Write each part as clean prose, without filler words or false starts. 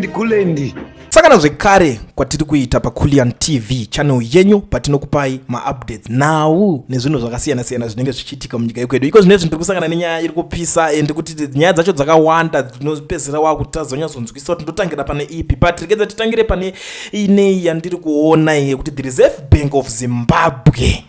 kulendi. Sakana zvekare kwatiri kuita paKulian TV channel yenyu patinokupai maupdates now nezvinhu zvakasiyana siyana zvinenge zvichiitika munyika yekwedu. Iko zvinezvi ndiri kusangana nenyaya iri kupisa ende kuti nyaya dzacho dzakawanda dzinopedzera wakutazonyazonzwisa kuti ndotangira pane ipi, but rekedza titangire pane inei yandiri kuona iye kuti the Reserve Bank of Zimbabwe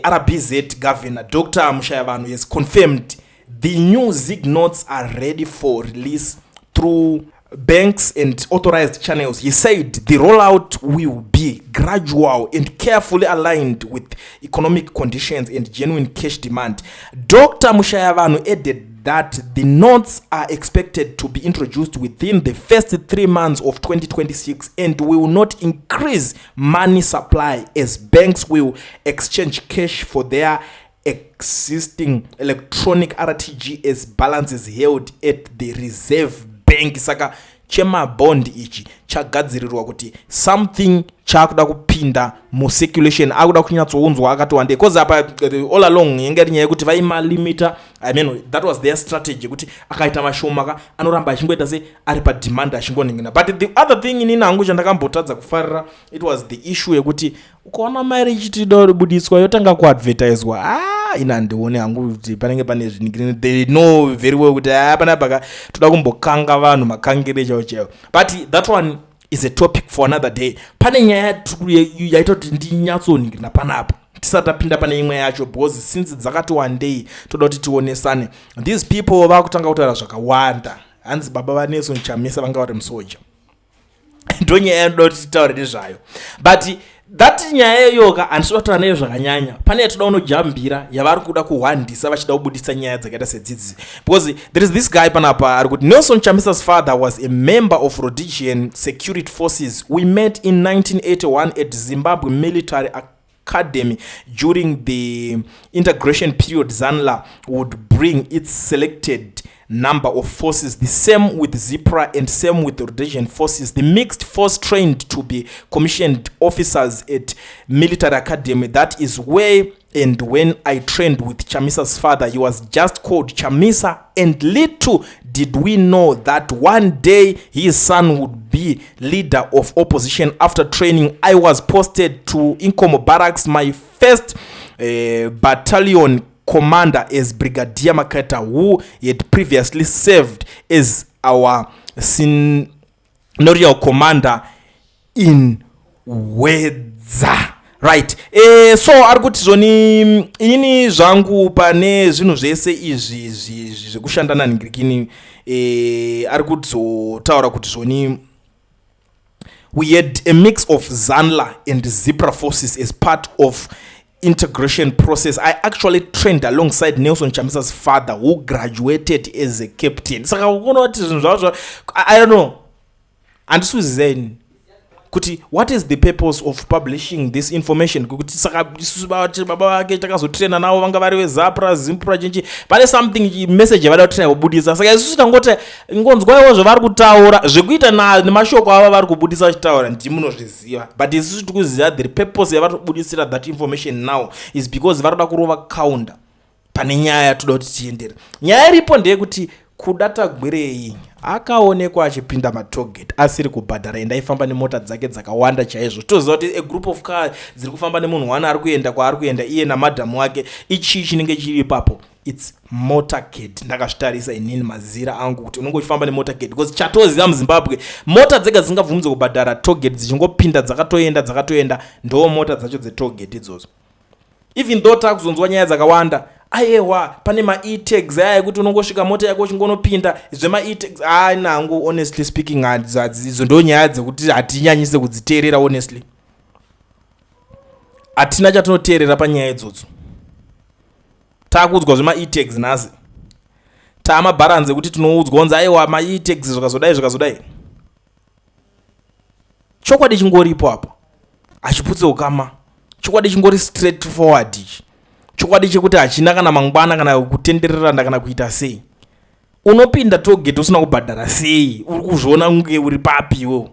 RBZ Governor Dr. Mushayavanhu has confirmed the new ZIG notes are ready for release through banks and authorized channels. He said the rollout will be gradual and carefully aligned with economic conditions and genuine cash demand. Dr. Mushayavanhu added that the notes are expected to be introduced within the first 3 months of 2026 and will not increase money supply as banks will exchange cash for their existing electronic RTGS balances held at the Reserve Bank. Saka chema bond ichi chagadzirirwa kuti something chakuda kupinda mu circulation akuda kunyatsounzwa akatowande because apa all along yenga rinyaya kuti vaima limiter. I mean that was their strategy kuti akaita mashoma anoramba achingoita se ari pa demand achingoningina. But the other thing inini hangu chandakambotadza kufarira it was the issue yekuti ukaona mari ichitido budiswa yotanga ku advertisewa ina ndione hangu kuti panenge pane zvinhu they know very well kuti pana baka toda kumbokanga vanhu makangire chao. But that one is a topic for another day. Pane nyaya yaita kuti ndinyatsoningina panapa tisatapinda pane imwe yacho because since dzakati one day toda kuti tionesane. These people vakutanga kutaura zvakawanda hanzi baba vaNelson Chamisa vanga vari musoja ndonyaya ndoda kuti titaure nezvayo. But that nyaya yoka handisota nayo zvakanyanya. Pane yatoda unojambira yavari kuda kuhwandisa vachida kubudisa nyaya dzakaita sedzidzi because there is this guy panapa ari kuti Nelson Chamisa's father was a member of Rhodesian Security Forces. We met in 1981 at Zimbabwe Military Academy. During the integration period, ZANLA would bring its selected number of forces, the same with ZIPRA and same with the Rhodesian forces. The mixed force trained to be commissioned officers at Military Academy. That is where and when I trained with Chamisa's father. He was just called Chamisa, and little did we know that one day his son would be leader of opposition. After training, I was posted to Inkomo Barracks, my first battalion commander as Brigadier Maketa, who had previously served as our senior commander in Wedza. Right. So arikuti zvoni ini zvangu pane zvinhu zvese izvi zvekushandana ningirikini arikuti zotaura kuti zvoni we had a mix of ZANLA and ZIPRA forces as part of integration process. I actually trained alongside Nelson Chamisa's father, who graduated as a captain. Saka ukono kuti zvinhu zvazvo I don't know. Andisuzeni kuti what is the purpose of publishing this information kuti saka baba vake takazotraina navo vanga vari veZAPRA ZIPRA chinchi pane something message yavada kutraina kubudisa. Saka isusu tangoti ngonzwaiwo zvavari kutaura zvekuita nemashoko ava vari kubudisa vachitaura ndimunozviziva. But isusu tikuziva the purpose yavari kubudisira that information now is because vari kuda kurova counter pane nyaya toda kuti tiendere. Nyaya iripo ndeyekuti kuda Tagwirei akaonekwa achipinda matogate asiri kubhadhara enda aifamba nemota dzake dzakawanda chaizvo. Toziva kuti a group of cars dziri kufamba nemunhu wana ari kuenda kwaari kuenda iye namadhamu wake. Ichi chinenge chiri ipapo it's motorcade. Ndakazvitarisa inini mazira angu kuti unenge uchifamba nemotorcade because chatoziva muZimbabwe mota dzega dzingabvumidza kubhadhara togate dzichingopinda dzakatoenda ndo mota dzacho dzetogate idzodzo. Even though takuzonzwa nyaya dzakawanda aiwa pane ma-e-tags kuti unongosvika mota yako uchingonopinda zvema-e-tags nangu honestly speaking idzo ndo nyaya dzekuti hatinyanyise kudziteerera. Honestly hatina chatinoteerera panyaya idzodzo. takuudzwa zvema-e-tags nhasi taamabharanzi ekuti tinoudzwa kunzi aiwa ma-e-tags zvakazodai. chokwadi chingoripo apa achiputse ukama. chokwadi chingori straight forward ichi. chokwadi chekuti hachina kana mangwana kana kutendererana kana kuita sei. Unopinda togate usina kubhadhara sei? Uri kuzviona kunge uri papi iwewe?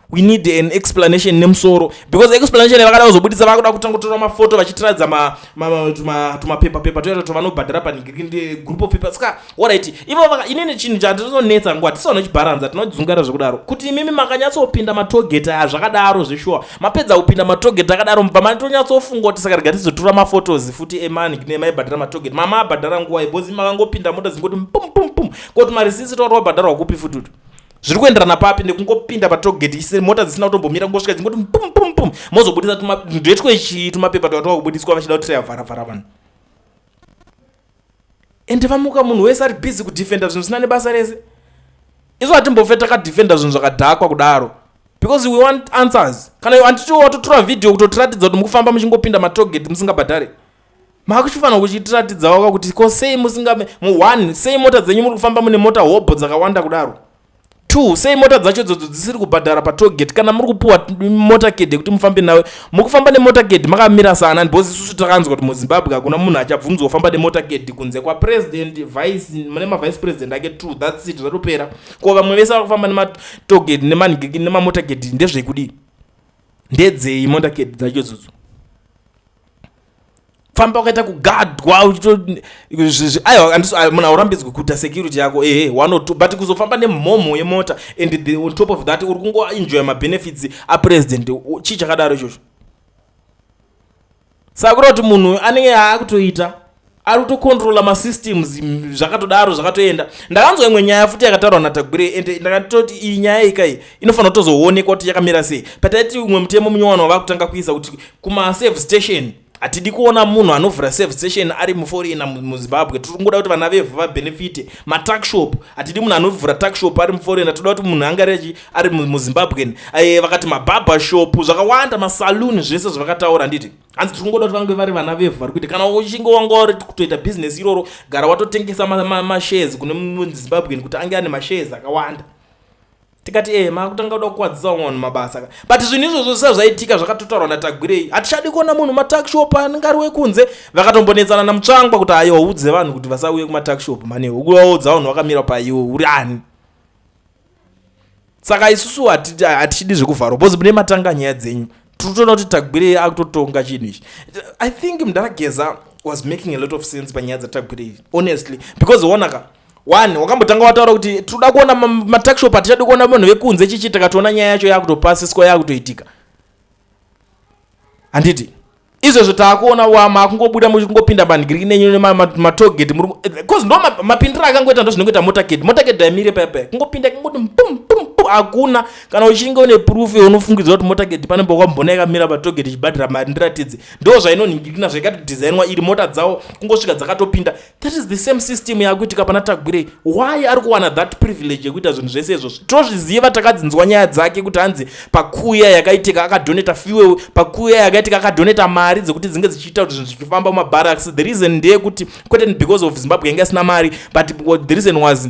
we need an explanation nemusoro, because explanation vakada kuzobudisa vakuda kutanga kutora mafoto vachitiradza tumapepa toita tovanobhadhara panhingirinde group of people. Saka alright, ivo inini chinhu chatizonetsa nguva tisaona chibharanza, tinodzungaira zvekudaro kuti imimi makanyatsopinda matogeti aya zvakadaro zveshuwa, mapedza kupinda matogeti akadaro mubva matonyatsofunga kuti saka rega tizotora mafotos futi emanhingirinde emaibhadhara matogeti mamabhadhara nguva ibhozi makangopinda mota dzingoti pum kuti marisisi tauri wabhadharwa kupi futi kuti zviri kuenderana papi nekungopinda patogeti ise mota dzisina kutombomira ngosvika dzingoti pum mozobudisa ndetwechi tumapepa twatwa kubudiswa vachida kuti vharavhara vanhu, ende vamuka munhu wese ari busy kudefenda zvinhu zvisina nebasa rese. isu hatimbofe takadefenda zvinhu zvakadhakwa kudaro because we want answers. Kana handiti watotora vhidhiyo kutotiratidza kuti mukufamba muchingopinda matogeti musingabhadhari, makuchifanira kuchitiratidza waka kuti ko sei one sei mota dzenyu muri kufamba mune mota hobho dzakawanda kudaro. 2 sei mota dzacho dzodzo dzisiri kubhadhara patogeti kana muri kupuwa motakedi kuti mufambe nawe, mukufamba nemotakedi makamira sana. Because isusu takanzwa kuti muZimbabwe hakuna munhu achabvunzwa kufamba nemotakedi kunze kwapresident, vice mune mavice president ake 2, that's it, zvatopera. Ko vamwe vese vari kufamba nematogedi nemamotakedi ndezvekudii, ndedzei motakedi dzacho dzodzo? Famba wakaita kugadwa aiwa munhu aurambidzwe kuita security yako 1 or 2, but kuzofamba nemhomho yemota and on top of that uri kungoenjoy mabenefits apresident, chii chakadaro ichocho? Saka kuda kuti munhu anenge aakutoita ari kutokontrola masystems zvakatodaro zvakatoenda. Ndakanzwa imwe nyaya futi yakataurwa naTagwirei ende ndakatoti iyi nyaya ikai inofanira kutozoonekwa kuti yakamira sei. Pataiti umwe mutemo munyowano vakutanga kuisa kuti kumasave station hatidi kuona munhu anovhura save station ari muforina muZimbabwe. Tiri kungoda kuti vana vevhu vabenefite. Matakshop hatidi munhu anovhura takshop ari muforina, toda kuti munhu angarechi ari muZimbabwe. Vakati mababa shop zvakawanda, masaloon, zvese zvakataura nditi hanzi tiri kungoda kuti vange vari vana vevhu vari kuita. Kana uchinge wanga uri kutoita business iroro, gara watotengesa mashares kune muZimbabwe kuti ange ane mashares akawanda. Tikati makutanga kuda kukwadzisa vanhu mabasa, but zvinhu izvozvo zvisati zvaitika zvakatotaurwa naTagwirei. Hatichadi kuona munhu matakshop anenge ari wekunze. Vakatombonetsana namutsvangwa kuti aiwa udze vanhu kuti vasauye kumatakshop mane, ukuwaudza vanhu wakamira paiwo uri ani. Saka isusu hatichidi zvekuvharwa because mune matanga nyaya dzenyu. Tinotoona kuti Tagwirei akutotonga chinhu ichi. I think Mdarageza was making a lot of sense panyaya dzaTagwirei honestly, because wonaka one wakambotanga wataura kuti toda kuona matakshop, hatichadi kuona munhu vekunze chichita, katoona nyaya yacho yakutopasiswa yakutoitika. Handiti izvozvo taakuona makungobuda muchingopinda manhingiri nenyu nematogeti because ndo mapindiro akangoita ndo zvinongoita motakedi aimire paipai kungopinda kungoti pum hakuna. Kana uchinge une proof unofungidzwa kuti motakedi pane mbokambona yakamira patogeti ichibhadhira mari ndiratidze, ndo zvainonhingirina zvaikatodesignwa iri mota dzawo kungosvika dzakatopinda. That is the same system yakuitika pana Tagwirei. Why ari kuwana that privilege yekuita zvinhu zvese izvozvo? Tozviziva, takadzinzwa nyaya dzake kuti hanzi pakuya yakaitika akadoneta fuel, pakuya yakaitika akadoneta mari dzekuti dzinge dzichiita kuti zvinhu zvichifamba mumabarracks. The reason ndeyekuti kwete because of Zimbabwe yanga isina mari, but the reason was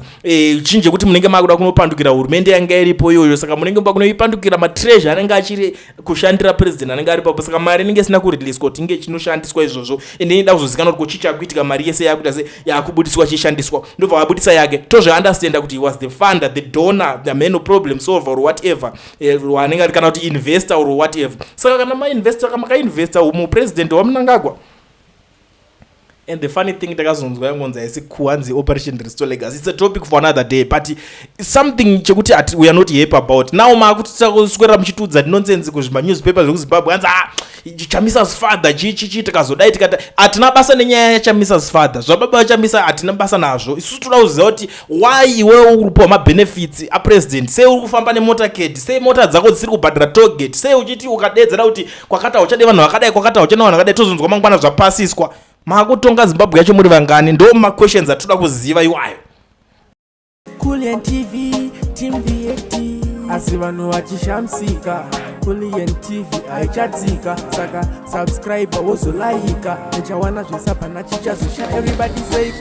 chinje kuti munenge makuda kunopandukira hurumende yanga iripo iyoyo. Saka munenge muda kunoipandukira matreasure anenge achiri kushandira president anenge aripo. Saka mari inenge isina kurelease kuti inge chinoshandiswa izvozvo, ende inoda kuzozikanwa kuti kochicha kuitika mari yese yakuita se yakubudiswa chishandiswa. Ndobva wabudisa yake tozvounderstanda kuti he was the funder, the donor, the main problem solver or whatever, wanenge ari kana kuti investor or whatever. Saka kana mainvestor kama kainvestor umupresident wamunangagwa. And the funny thing takazonzwa yangonza yesikuhanzi Operation Restore Legacy, it's a topic for another day, but it's something chekuti we are not happy about. Now makuti takuswera muchitudza nonsense kuzvima newspapers zvemuZimbabwe hanzi Chamisa's father chichi takazodai tikati atina basa nenyaya yaChamisa's father, zvababa vaChamisa atina basa nazvo. Isusu toda kuziva kuti why iwewe uri kupa mabenefits apresident, sei uri kufamba nemotakedi, sei mota dzako dzisiri kubhadhira tollgate, sei uchiti ukadedzera kuti kwakata uchade vanhu vakadai, kwakata uchade vanhu vakadai, tozonzwa mangwana zvapasiswa. Makutonga Zimbabwe yacho muri vangani? Ndo questions atoda kuziva iwayo. Kulian TV, Team VAT. Asi vanhu vachishamisika. Kulian TV haichatsika. Saka subscribe wozolaika. Nechawana zvese pana chichazosha. Everybody say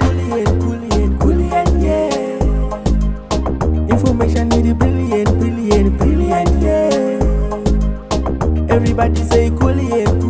Kulian, yeah. Information need brilliant, yeah. Everybody say Kulian.